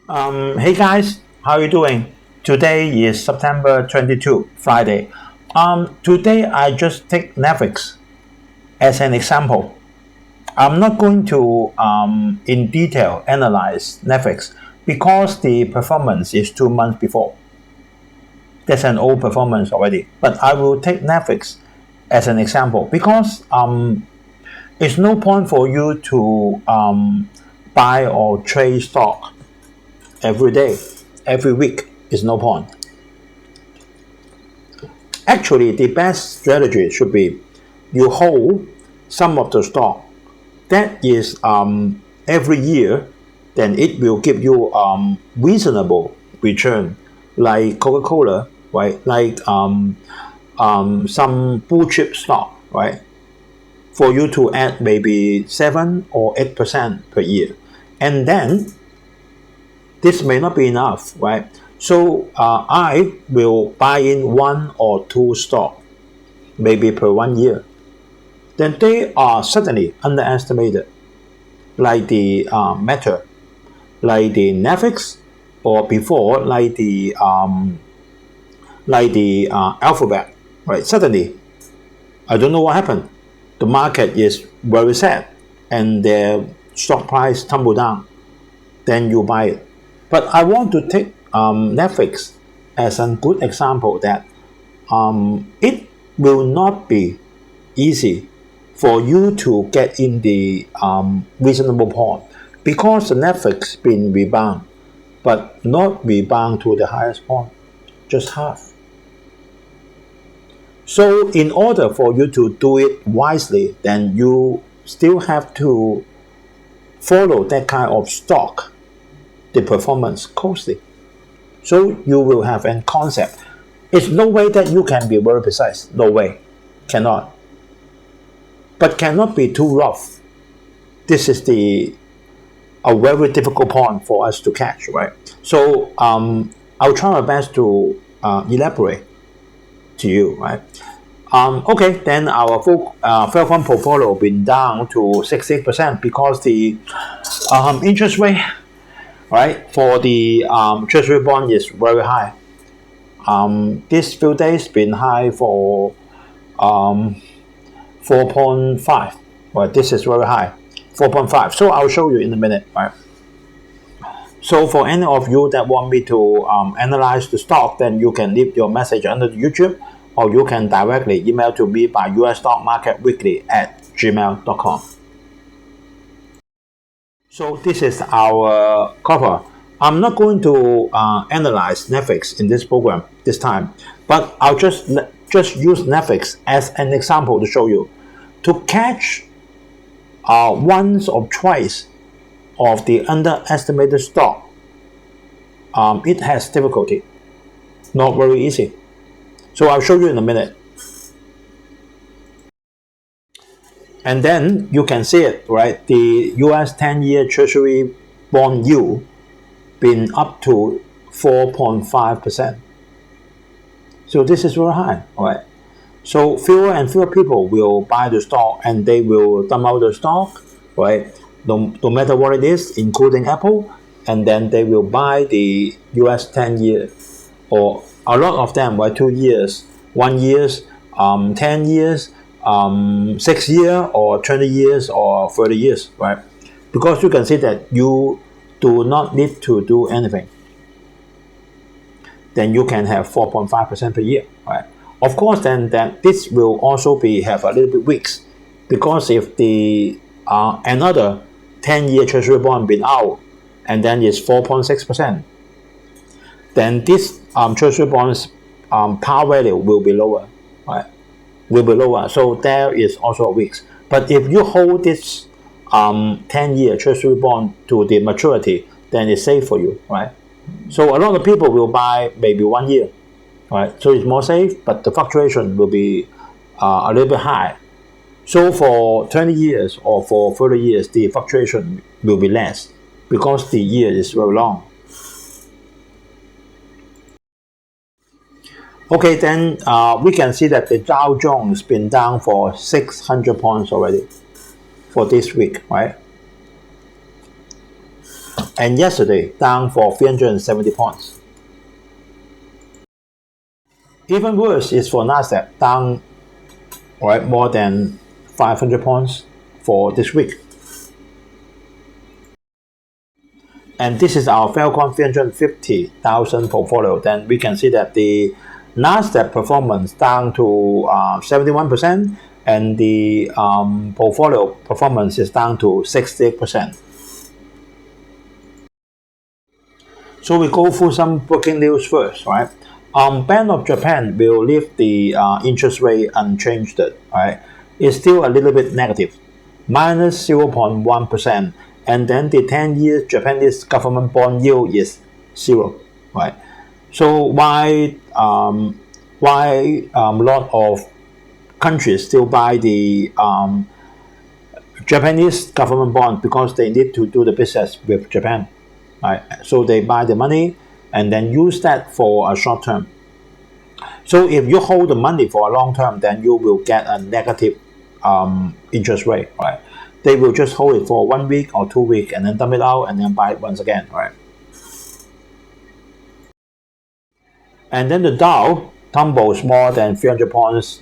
Hey guys, how are you doing? Today is September 22, Friday. Today I just take Netflix as an example. I'm not going to in detail analyze Netflix because the performance is 2 months before. That's an old performance already. But I will take Netflix as an example because it's no point for you to buy or trade stock every day, every week is no point. Actually, the best strategy should be you hold some of the stock. That is every year, then it will give you reasonable return, like Coca-Cola, right? Like some blue chip stock, right? For you to add maybe 7 or 8% per year, and then this may not be enough, right? So I will buy in 1 or 2 stock, maybe per 1 year. Then they are suddenly underestimated, like the Meta, like the Netflix, or before like the Alphabet, right? Suddenly, I don't know what happened. The market is very sad, and their stock price tumble down. Then you buy it. But I want to take Netflix as a good example that it will not be easy for you to get in the reasonable point because the Netflix been rebound, but not rebound to the highest point, just half. So in order for you to do it wisely, then you still have to follow that kind of stock, the performance closely. So you will have a concept. It's no way that you can be very precise. No way. Cannot. But cannot be too rough. This is a very difficult point for us to catch, right? So I'll try my best to elaborate to you, right? Okay, then our Fed fund portfolio been down to 68% because the interest rate, right, for the treasury bond is very high. This few days been high for 4.5. Right, this is very high, 4.5. So I'll show you in a minute, right? So for any of you that want me to analyze the stock, then you can leave your message under the YouTube, or you can directly email to me by usstockmarketweekly@gmail.com. So this is our cover. I'm not going to analyze Netflix in this program this time, but I'll just use Netflix as an example to show you. To catch once or twice of the underestimated stock, it has difficulty, not very easy. So I'll show you in a minute. And then you can see it, right? The US 10-year Treasury bond yield been up to 4.5%. So this is very high, right? So fewer and fewer people will buy the stock, and they will dump out the stock, right? No matter what it is, including Apple, and then they will buy the US 10-year, or a lot of them, right? 2 years, 1 years, 10 years, 6 years, or 20 years, or 30 years, right? Because you can see that you do not need to do anything. Then you can have 4.5% per year, right? Of course, then this will also have a little bit weaks, because if the another 10-year Treasury bond been out, and then it's 4.6%, then this Treasury bonds par value will be lower, right? Will be lower. So there is also a weeks. But if you hold this 10-year Treasury bond to the maturity, then it's safe for you, right? So a lot of people will buy maybe 1 year, right? So it's more safe, but the fluctuation will be a little bit high. So for 20 years or for 30 years, the fluctuation will be less because the year is very long. Okay, then we can see that the Dow Jones been down for 600 points already for this week, right? and yesterday down for 370 points. Even worse is for Nasdaq, down more than 500 points for this week. And this is our Falcon 350,000 portfolio. Then we can see that the Nasdaq performance down to 71%, and the portfolio performance is down to 68%. So we go through some breaking news first, right? Bank of Japan will leave the interest rate unchanged, right? It's still a little bit negative, minus 0.1%, and then the 10-year Japanese government bond yield is 0, right? So why a lot of countries still buy the Japanese government bond? Because they need to do the business with Japan, right? So they buy the money and then use that for a short term. So if you hold the money for a long term, then you will get a negative interest rate, right? They will just hold it for 1 week or 2 weeks and then dump it out and then buy it once again, right? And then the Dow tumbles more than 300 points.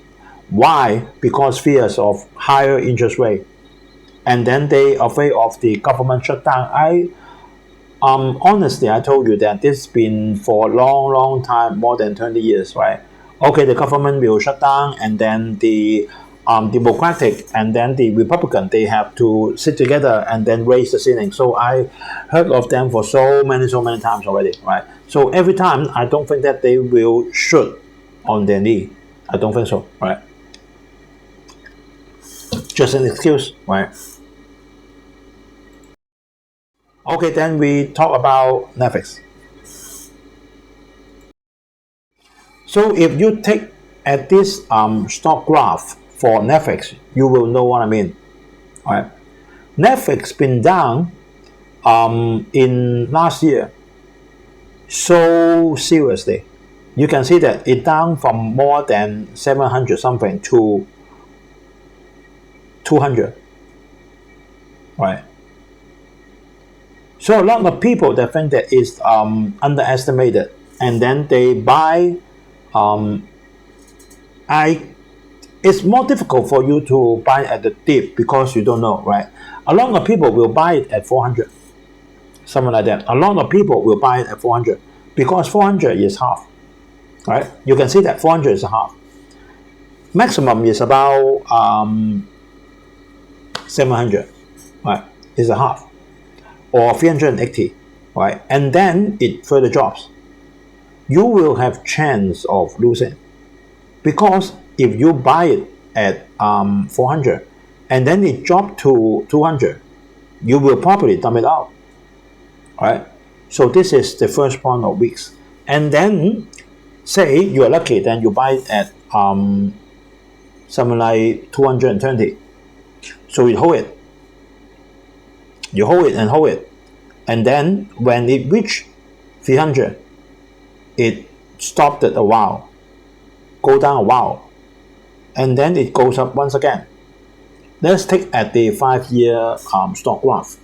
Why? Because fears of higher interest rate. And then they are afraid of the government shutdown. Honestly, I told you that this has been for a long time, more than 20 years, right? Okay, the government will shut down, and then the Democratic and then the Republican, they have to sit together and then raise the ceiling. So I heard of them for so many times already, right? So every time, I don't think that they will shoot on their knee. I don't think so, right? Just an excuse, right? Okay, then we talk about Netflix. So if you take at this stock graph for Netflix, you will know what I mean. All right, Netflix been down in last year so seriously. You can see that it down from more than 700 something to 200. Right. So a lot of people that think that is underestimated, and then they buy. It's more difficult for you to buy at the dip because you don't know, right? A lot of people will buy it at 400, something like that. A lot of people will buy it at 400 because 400 is half, right? You can see that 400 is half. Maximum is about 700, right? Is a half, or 380, right? And then it further drops. You will have chance of losing, because if you buy it at 400 and then it dropped to 200, you will probably dump it out, right? So this is the first point of weeks. And then say you are lucky, then you buy it at something like 220. So you hold it, and hold it, and then when it reached 300, it stopped it a while, go down a while, and then it goes up once again. Let's take at the 5-year stock graph.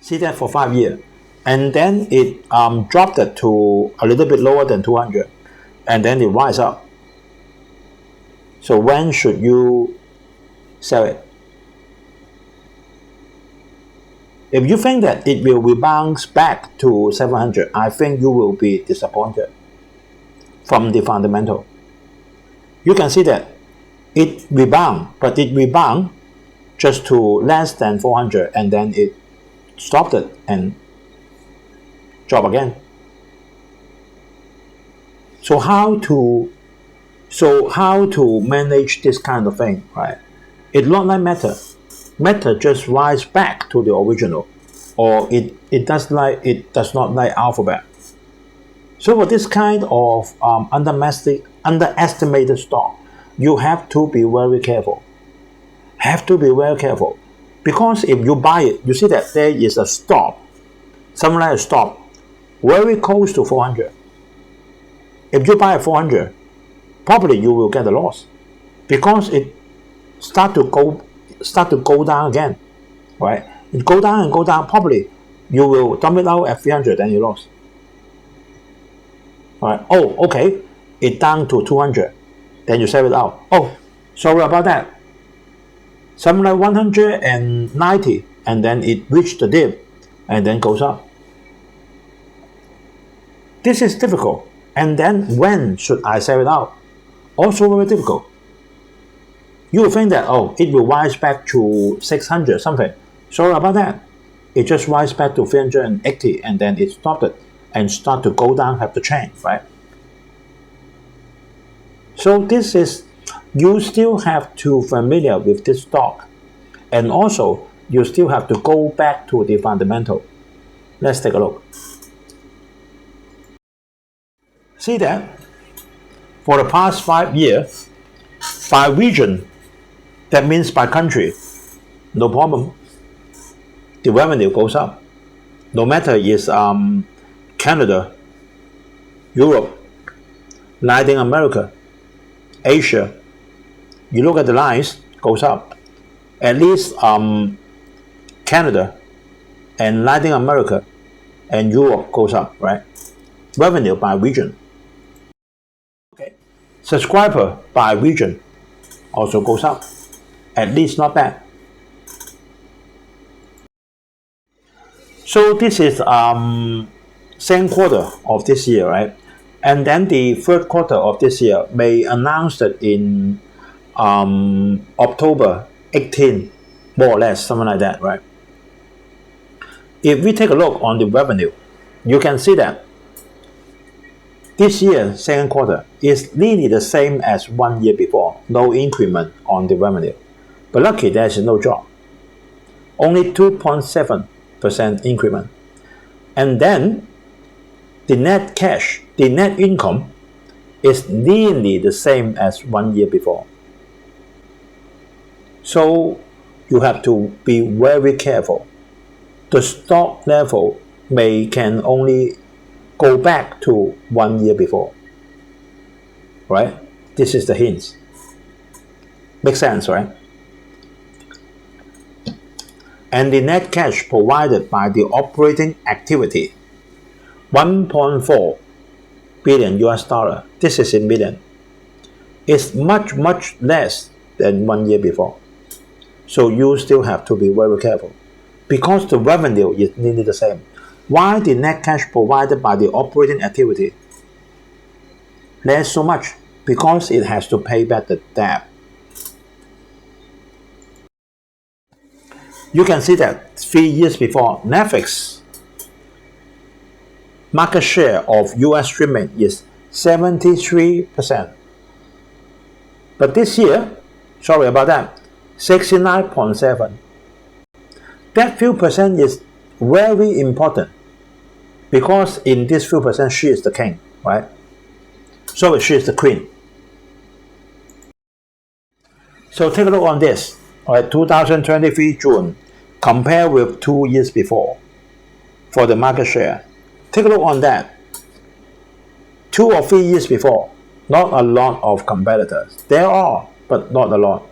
See that for 5 years, and then it dropped it to a little bit lower than 200, and then it rise up. So when should you sell it? If you think that it will rebound back to 700, I think you will be disappointed from the fundamental. You can see that it rebound, but it rebound just to less than 400, and then it stopped it and drop again. So how to manage this kind of thing, right? It's not like Meta just rise back to the original, or it does not like Alphabet. So for this kind of underestimated stock, you have to be very careful. Because if you buy it, you see that there is a stop, something like a stop, very close to 400. If you buy at 400, probably you will get a loss, because it start to go down again, right? It go down and go down. Probably you will dump it out at 300 and you lost. All right. Oh, okay. It down to 200. Then you sell it out. Oh, sorry about that. Something like 190, and then it reached the dip and then goes up. This is difficult. And then when should I sell it out? Also very difficult. You will think that, oh, it will rise back to 600 something. Sorry about that. It just rise back to 380 and then it stopped it and start to go down, have to change, right? So this is, you still have to familiar with this stock, and also you still have to go back to the fundamental. Let's take a look. See that for the past 5 years, by region, that means by country, no problem. The revenue goes up. No matter is Canada, Europe, Latin America, Asia, you look at the lines, goes up. At least Canada and Latin America and Europe goes up, right? Revenue by region. Okay. Subscriber by region also goes up. At least not bad. So this is second quarter of this year, right? And then the third quarter of this year may announce it in October 18, more or less, something like that, right? If we take a look on the revenue, you can see that this year, second quarter, is nearly the same as 1 year before, no increment on the revenue. But lucky there's no drop. Only 2.7% increment. And then the net cash, the net income is nearly the same as 1 year before. So you have to be very careful. The stock level can only go back to 1 year before. Right? This is the hint. Makes sense, right? And the net cash provided by the operating activity, 1.4 billion US dollar. This is in million. It's much, much less than 1 year before. So you still have to be very careful because the revenue is nearly the same. Why the net cash provided by the operating activity less so much? Because it has to pay back the debt. You can see that 3 years before, Netflix market share of US streaming is 73%. But this year, sorry about that, 69.7%. That few percent is very important because in this few percent, she is the king, right? So she is the queen. So take a look on this. All right, 2023 June, compare with 2 years before for the market share. Take a look on that. 2 or 3 years before, not a lot of competitors. There are, but not a lot.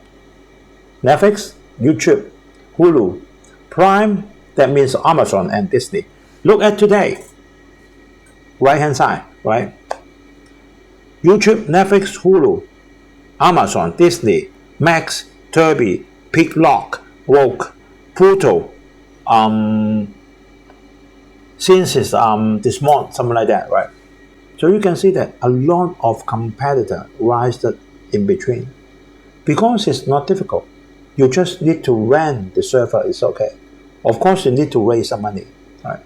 Netflix, YouTube, Hulu, Prime, that means Amazon and Disney. Look at today, right hand side, right? YouTube, Netflix, Hulu, Amazon, Disney, Max, Tubi, Peacock, Woke, Pluto, since it's this month, something like that, right? So you can see that a lot of competitor rise in between because it's not difficult. You just need to rent the server, it's okay. Of course, you need to raise some money, right?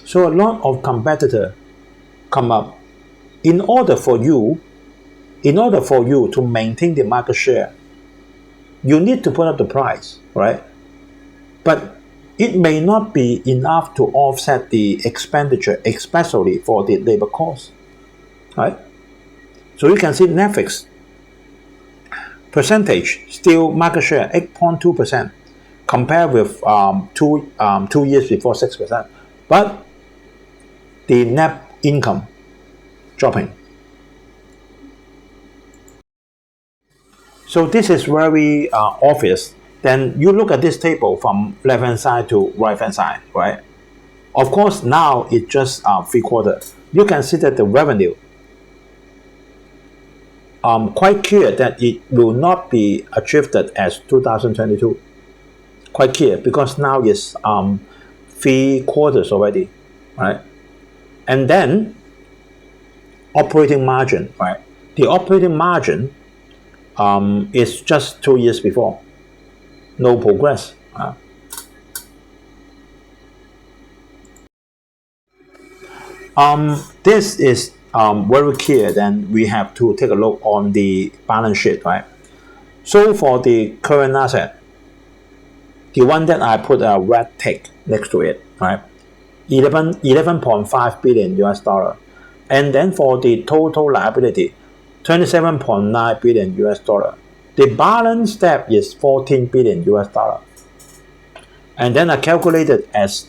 So a lot of competitor come up. In order for you to maintain the market share, you need to put up the price, right? But it may not be enough to offset the expenditure, especially for the labor cost, right? So you can see Netflix percentage still market share 8.2%, compared with 2 years before 6%, but the net income dropping. So this is very obvious then you look at this table from left hand side to right hand side, right? Of course, now it's just 3/4. You can see that the revenue quite clear that it will not be achieved as 2022. Quite clear because now it's 3/4 already, right? And then operating margin, right? The operating margin is just 2 years before, no progress. This is very clear. Then we have to take a look on the balance sheet, right? So for the current asset, the one that I put a red tick next to it, right? 11.5 billion US dollar. And then for the total liability, 27.9 billion US dollar. The balance debt is 14 billion US dollar. And then I calculated as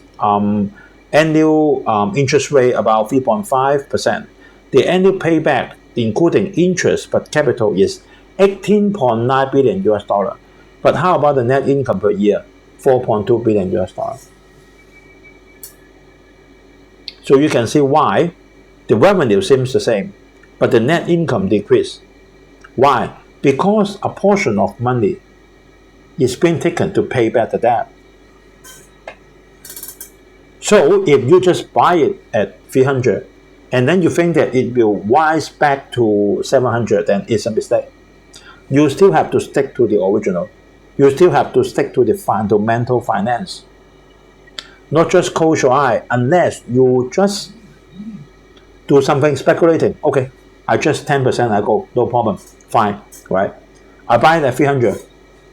annual interest rate about 3.5%. The annual payback, including interest but capital, is 18.9 billion US dollar. But how about the net income per year? 4.2 billion US dollar. So you can see why the revenue seems the same, but the net income decreased. Why? Because a portion of money is being taken to pay back the debt. So if you just buy it at 300 and then you think that it will rise back to 700, then it's a mistake. You still have to stick to the original. You still have to stick to the fundamental finance. Not just close your eye unless you just do something speculating. Okay, I just 10% I go, no problem, fine, right? I buy it at 300,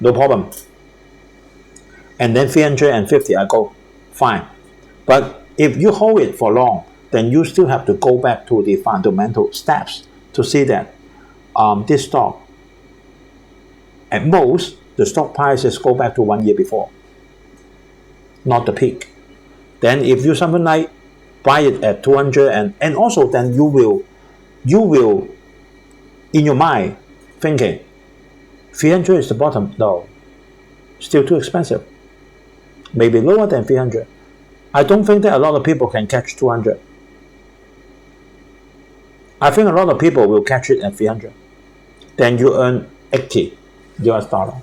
no problem. And then 350 I go, fine. But if you hold it for long, then you still have to go back to the fundamental steps to see that this stock, at most, the stock prices go back to 1 year before, not the peak. Then if you something like buy it at 200 and also then you will in your mind thinking 300 is the bottom. No, still too expensive. Maybe lower than 300. I don't think that a lot of people can catch 200. I think a lot of people will catch it at 300. Then you earn 80 US dollar.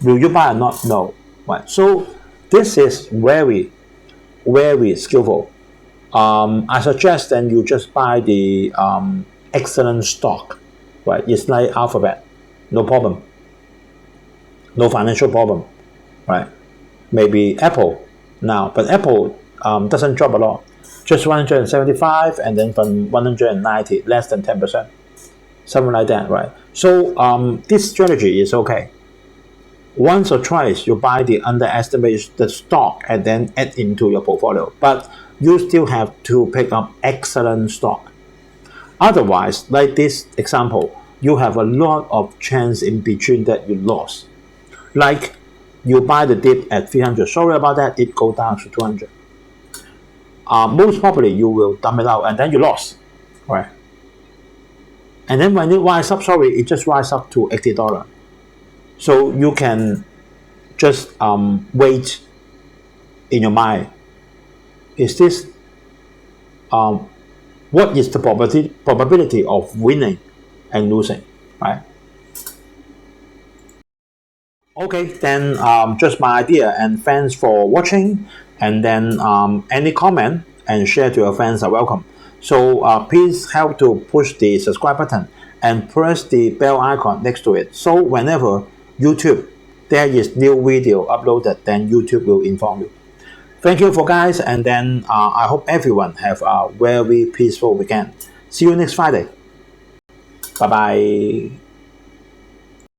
Will you buy or not? No. Right. So this is very, very skillful. I suggest then you just buy the excellent stock. Right. It's like Alphabet. No problem. No financial problem. Right. Maybe Apple now, but Apple doesn't drop a lot. Just 175 and then from 190, less than 10%. Something like that, right? So this strategy is okay. Once or twice you buy the underestimated stock and then add into your portfolio, but you still have to pick up excellent stock. Otherwise, like this example, you have a lot of chance in between that you lost. Like you buy the dip at 300, sorry about that, it go down to 200. Most probably you will dump it out and then you lost, right? And then when it rise up, sorry, it just rise up to $80. So you can just wait in your mind. Is this what is the probability of winning and losing, right? Okay, then just my idea, and thanks for watching. And then any comment and share to your friends are welcome. So please help to push the subscribe button and press the bell icon next to it. So whenever YouTube there is new video uploaded, then YouTube will inform you. Thank you for guys, and then I hope everyone have a very peaceful weekend. See you next Friday. Bye bye.